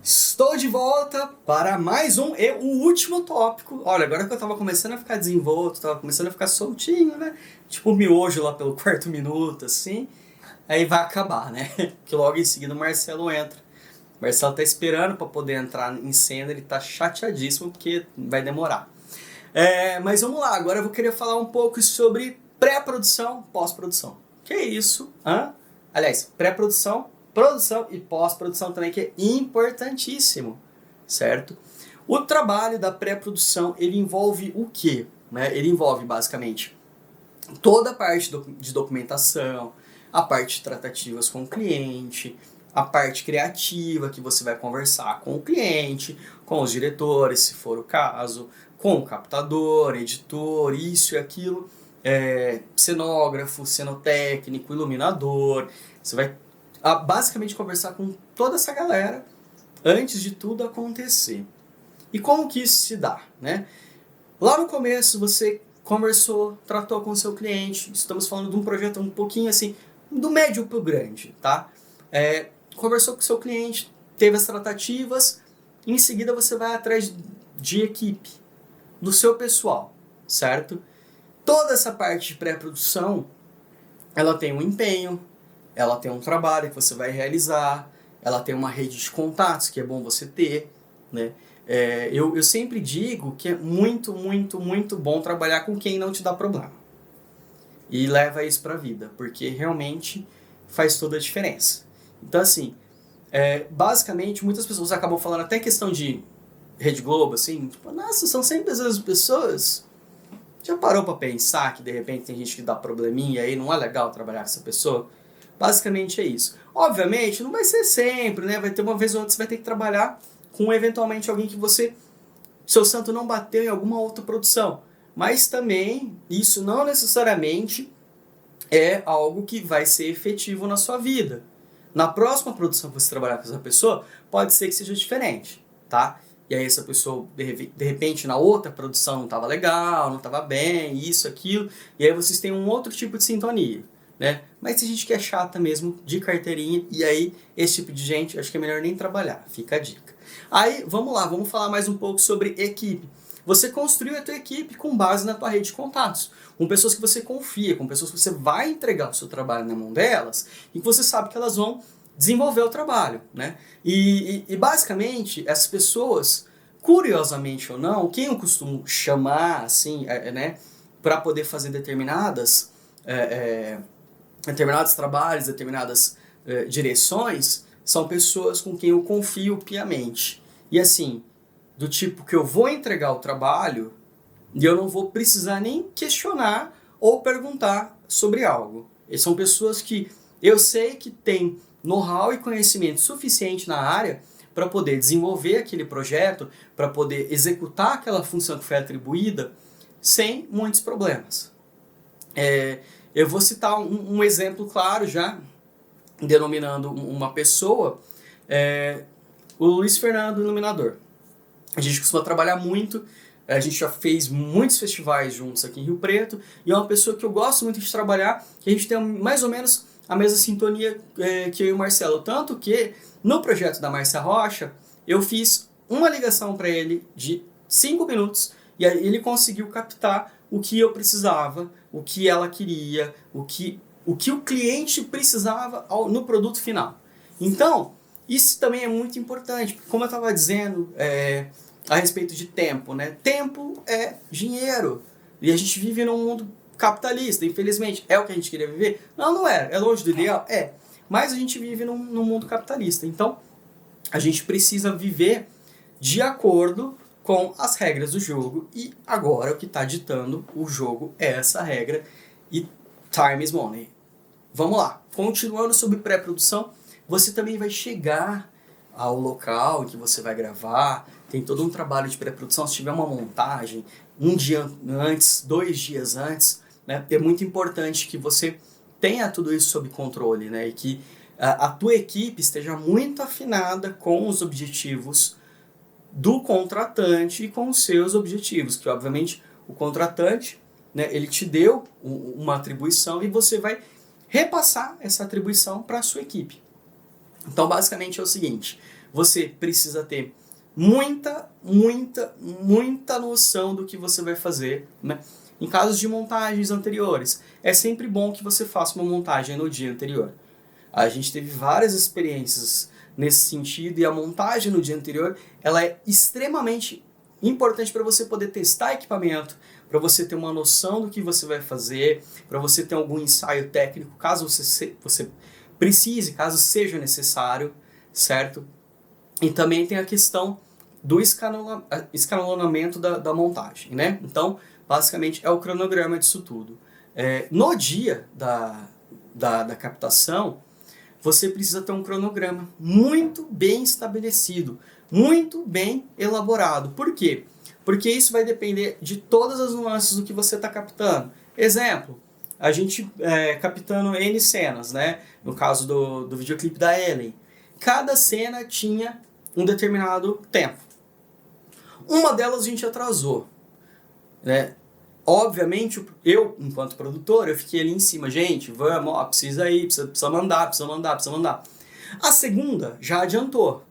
Estou de volta para mais um e o último tópico. Olha, agora que eu tava começando a ficar desenvolto, tava começando a ficar soltinho, né? Tipo um miojo lá pelo quarto minuto, assim. Aí vai acabar, né? Que logo em seguida o Marcelo entra. O Marcelo tá esperando para poder entrar em cena, ele tá chateadíssimo porque vai demorar. Mas vamos lá, agora eu vou querer falar um pouco sobre pré-produção, pós-produção. Que é isso? Aliás, pré-produção, produção e pós-produção também, que é importantíssimo, certo? O trabalho da pré-produção, ele envolve o quê? Ele envolve basicamente toda a parte de documentação, a parte de tratativas com o cliente, a parte criativa que você vai conversar com o cliente, com os diretores, se for o caso, com o captador, editor, isso e aquilo, cenógrafo, cenotécnico, iluminador. Você vai basicamente conversar com toda essa galera antes de tudo acontecer. E como que isso se dá, né? Lá no começo você conversou, tratou com o seu cliente, estamos falando de um projeto um pouquinho assim, do médio para o grande, tá? Conversou com o seu cliente, teve as tratativas, em seguida você vai atrás de equipe, do seu pessoal, certo? Toda essa parte de pré-produção, ela tem um empenho, ela tem um trabalho que você vai realizar, ela tem uma rede de contatos que é bom você ter, né? Eu sempre digo que é muito, muito, muito bom trabalhar com quem não te dá problema. E leva isso pra vida, porque realmente faz toda a diferença. Então, assim, basicamente, muitas pessoas acabam falando até questão de Rede Globo, assim, tipo, nossa, são sempre as mesmas pessoas. Já parou pra pensar que de repente tem gente que dá probleminha e aí não é legal trabalhar com essa pessoa? Basicamente é isso. Obviamente, não vai ser sempre, né? Vai ter uma vez ou outra você vai ter que trabalhar com eventualmente alguém que seu santo não bateu em alguma outra produção. Mas também, isso não necessariamente é algo que vai ser efetivo na sua vida. Na próxima produção que você trabalhar com essa pessoa, pode ser que seja diferente, tá? E aí essa pessoa, de repente, na outra produção não estava legal, não estava bem, isso, aquilo, e aí vocês têm um outro tipo de sintonia, né? Mas tem gente que é chata mesmo, de carteirinha, e aí esse tipo de gente, acho que é melhor nem trabalhar, fica a dica. Aí, vamos lá, vamos falar mais um pouco sobre equipe. Você construiu a tua equipe com base na tua rede de contatos, com pessoas que você confia, com pessoas que você vai entregar o seu trabalho na mão delas e que você sabe que elas vão desenvolver o trabalho, né? E basicamente, essas pessoas, curiosamente ou não, quem eu costumo chamar, assim, né, para poder fazer determinados trabalhos, determinadas direções, são pessoas com quem eu confio piamente. E assim, do tipo que eu vou entregar o trabalho e eu não vou precisar nem questionar ou perguntar sobre algo. E são pessoas que eu sei que têm know-how e conhecimento suficiente na área para poder desenvolver aquele projeto, para poder executar aquela função que foi atribuída sem muitos problemas. Eu vou citar um exemplo claro já, denominando uma pessoa, o Luiz Fernando Iluminador. A gente costuma trabalhar muito, a gente já fez muitos festivais juntos aqui em Rio Preto, e é uma pessoa que eu gosto muito de trabalhar, que a gente tem mais ou menos a mesma sintonia que eu e o Marcelo. Tanto que, no projeto da Márcia Rocha, eu fiz uma ligação para ele de 5 minutos, e aí ele conseguiu captar o que eu precisava, o que ela queria, o que o cliente precisava no produto final. Então, isso também é muito importante, porque como eu estava dizendo a respeito de tempo, né? Tempo é dinheiro. E a gente vive num mundo capitalista, infelizmente. É o que a gente queria viver? Não, não é. É longe do ideal? É. Mas a gente vive num mundo capitalista. Então, a gente precisa viver de acordo com as regras do jogo. E agora o que está ditando o jogo é essa regra. E time is money. Vamos lá. Continuando sobre pré-produção, você também vai chegar ao local em que você vai gravar. Tem todo um trabalho de pré-produção. Se tiver uma montagem, um dia antes, 2 dias antes, né, é muito importante que você tenha tudo isso sob controle, né, e que a tua equipe esteja muito afinada com os objetivos do contratante e com os seus objetivos, que obviamente o contratante, né, ele te deu uma atribuição e você vai repassar essa atribuição para a sua equipe. Então basicamente é o seguinte, você precisa ter muita noção do que você vai fazer, né? Em casos de montagens anteriores, é sempre bom que você faça uma montagem no dia anterior. A gente teve várias experiências nesse sentido, e a montagem no dia anterior, ela é extremamente importante para você poder testar equipamento, para você ter uma noção do que você vai fazer, para você ter algum ensaio técnico, caso você precise, caso seja necessário, certo? E também tem a questão do escalonamento da montagem, né? Então, basicamente, é o cronograma disso tudo. No dia da captação, você precisa ter um cronograma muito bem estabelecido, muito bem elaborado. Por quê? Porque isso vai depender de todas as nuances do que você está captando. Exemplo, a gente captando N cenas, né? No caso do videoclipe da Ellen. Cada cena tinha um determinado tempo. Uma delas a gente atrasou, né? Obviamente, eu, enquanto produtor, eu fiquei ali em cima. Gente, vamos, ó, precisa mandar. A segunda já adiantou.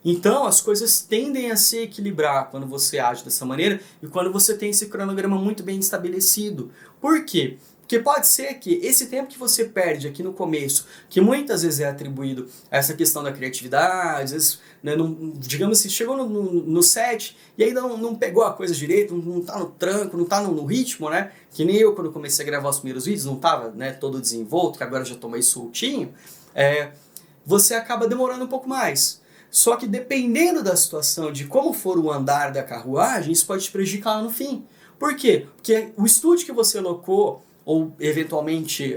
Então, as coisas tendem a se equilibrar quando você age dessa maneira e quando você tem esse cronograma muito bem estabelecido. Por quê? Porque pode ser que esse tempo que você perde aqui no começo, que muitas vezes é atribuído a essa questão da criatividade, às vezes, né, digamos assim, chegou no set e ainda não pegou a coisa direito, não tá no tranco, não tá no ritmo, né? Que nem eu, quando comecei a gravar os primeiros vídeos, não tava, né, todo desenvolto, que agora já tô mais soltinho, você acaba demorando um pouco mais. Só que dependendo da situação, de como for o andar da carruagem, isso pode te prejudicar lá no fim. Por quê? Porque o estúdio que você alocou, ou eventualmente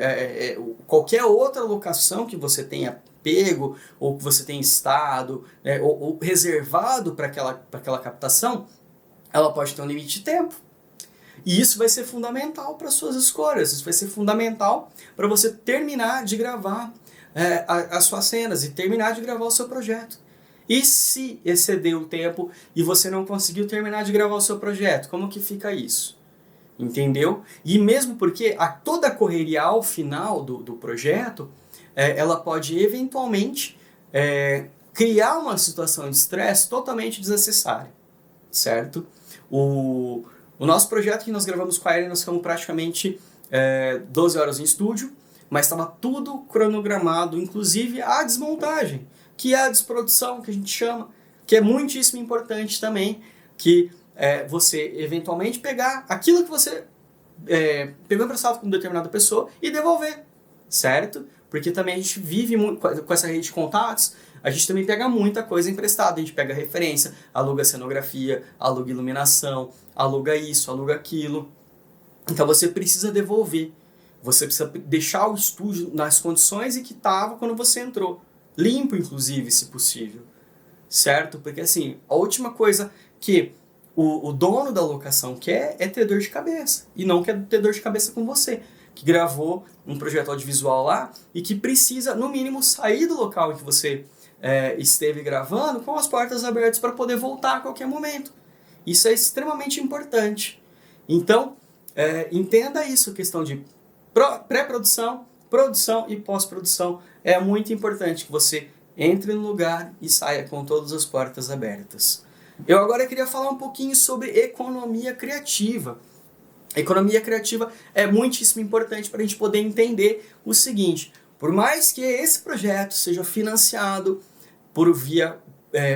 qualquer outra locação que você tenha pego, ou que você tenha estado, ou reservado para aquela captação, ela pode ter um limite de tempo. E isso vai ser fundamental para suas escolhas, isso vai ser fundamental para você terminar de gravar as suas cenas e terminar de gravar o seu projeto. E se exceder o tempo e você não conseguiu terminar de gravar o seu projeto, como que fica isso? Entendeu? E mesmo porque toda a correria ao final do projeto, ela pode eventualmente criar uma situação de estresse totalmente desnecessária, certo? O nosso projeto que nós gravamos com a Ellen, nós ficamos praticamente 12 horas em estúdio, mas estava tudo cronogramado, inclusive a desmontagem, que é a desprodução, que a gente chama, que é muitíssimo importante também, que você eventualmente pegar aquilo que você pegou emprestado com uma determinada pessoa e devolver, certo? Porque também a gente vive muito com essa rede de contatos, a gente também pega muita coisa emprestada, a gente pega referência, aluga cenografia, aluga iluminação, aluga isso, aluga aquilo. Então você precisa devolver, você precisa deixar o estúdio nas condições em que estava quando você entrou, limpo inclusive, se possível, certo? Porque assim, a última coisa que o dono da locação quer é ter dor de cabeça, e não quer ter dor de cabeça com você, que gravou um projeto audiovisual lá e que precisa, no mínimo, sair do local em que você esteve gravando com as portas abertas para poder voltar a qualquer momento. Isso é extremamente importante. Então, entenda isso, a questão de pré-produção, produção e pós-produção. É muito importante que você entre no lugar e saia com todas as portas abertas. Eu agora queria falar um pouquinho sobre economia criativa. Economia criativa é muitíssimo importante para a gente poder entender o seguinte: por mais que esse projeto seja financiado por via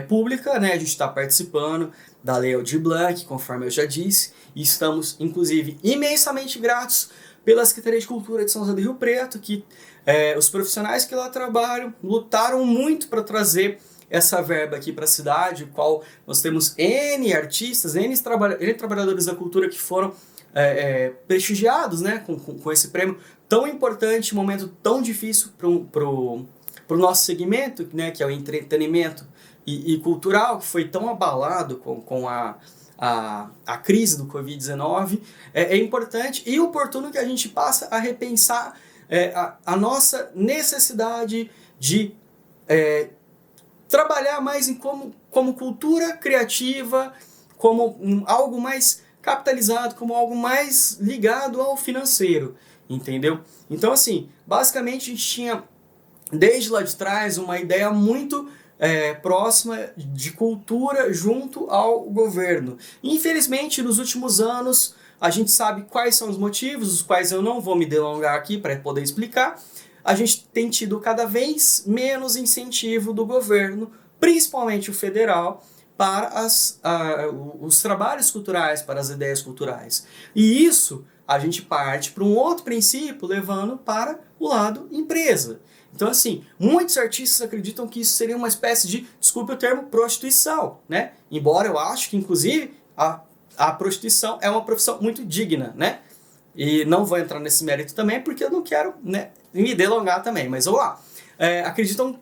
pública, né, a gente está participando da Lei Aldir Blanc, conforme eu já disse, e estamos, inclusive, imensamente gratos pela Secretaria de Cultura de São José do Rio Preto, que os profissionais que lá trabalham lutaram muito para trazer essa verba aqui para a cidade, qual nós temos N artistas, N trabalhadores da cultura que foram prestigiados, né, com esse prêmio tão importante, um momento tão difícil para o nosso segmento, né, que é o entretenimento e cultural, que foi tão abalado com a crise do Covid-19. É importante e oportuno que a gente passe a repensar a nossa necessidade de trabalhar mais como cultura criativa, como algo mais capitalizado, como algo mais ligado ao financeiro, entendeu? Então, assim, basicamente a gente tinha, desde lá de trás, uma ideia muito próxima de cultura junto ao governo. Infelizmente, nos últimos anos, a gente sabe quais são os motivos, os quais eu não vou me delongar aqui para poder explicar. A gente tem tido cada vez menos incentivo do governo, principalmente o federal, para os trabalhos culturais, para as ideias culturais. E isso a gente parte para um outro princípio, levando para o lado empresa. Então, assim, muitos artistas acreditam que isso seria uma espécie de, desculpe o termo, prostituição, né? Embora eu acho que, inclusive, a prostituição é uma profissão muito digna, né? E não vou entrar nesse mérito também, porque eu não quero, né, me delongar também, mas vamos lá. Acreditam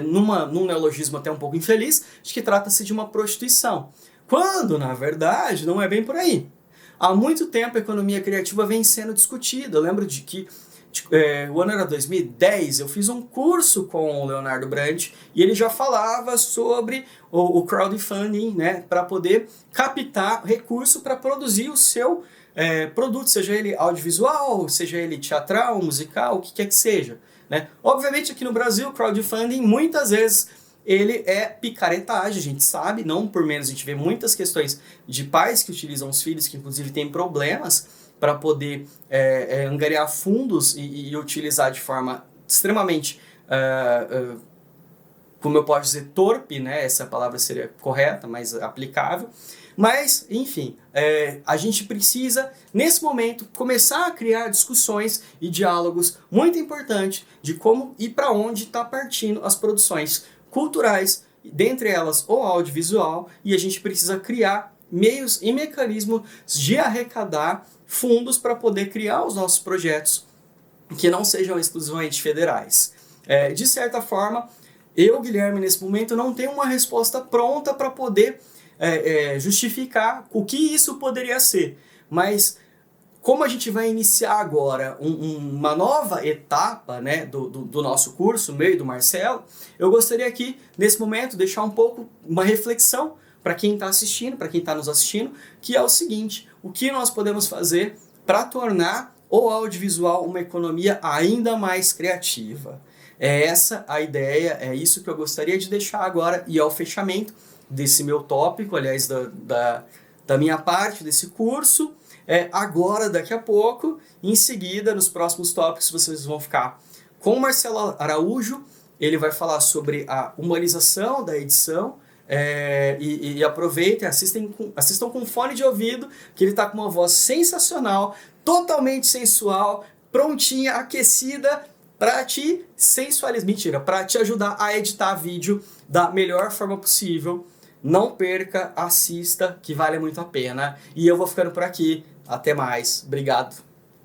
num neologismo até um pouco infeliz, de que trata-se de uma prostituição. Quando, na verdade, não é bem por aí. Há muito tempo a economia criativa vem sendo discutida. Eu lembro de que o ano era 2010, eu fiz um curso com o Leonardo Brandt e ele já falava sobre o crowdfunding, né, para poder captar recurso para produzir o seu produto, seja ele audiovisual, seja ele teatral, musical, o que quer que seja. Né? Obviamente aqui no Brasil o crowdfunding muitas vezes ele é picaretagem, a gente sabe, não por menos a gente vê muitas questões de pais que utilizam os filhos, que inclusive têm problemas para poder angariar fundos e utilizar de forma extremamente, como eu posso dizer, torpe, né? Essa palavra seria correta, mas aplicável. Mas, enfim, a gente precisa, nesse momento, começar a criar discussões e diálogos muito importantes de como e para onde está partindo as produções culturais, dentre elas o audiovisual, e a gente precisa criar meios e mecanismos de arrecadar fundos para poder criar os nossos projetos que não sejam exclusivamente federais. De certa forma, eu, Guilherme, nesse momento não tenho uma resposta pronta para poder justificar o que isso poderia ser, mas como a gente vai iniciar agora uma nova etapa, né, do nosso curso, meio do Marcelo, eu gostaria aqui, nesse momento, deixar um pouco uma reflexão para quem está assistindo, para quem está nos assistindo, que é o seguinte: o que nós podemos fazer para tornar o audiovisual uma economia ainda mais criativa? É essa a ideia, é isso que eu gostaria de deixar agora, e ao fechamento desse meu tópico, aliás, da minha parte desse curso. Agora, daqui a pouco, em seguida, nos próximos tópicos, vocês vão ficar com o Marcelo Araújo. Ele vai falar sobre a humanização da edição. E aproveitem, assistam com fone de ouvido, que ele está com uma voz sensacional, totalmente sensual, prontinha, aquecida, para te sensualizar, mentira, para te ajudar a editar vídeo da melhor forma possível. Não perca, assista, que vale muito a pena. E eu vou ficando por aqui. Até mais. Obrigado.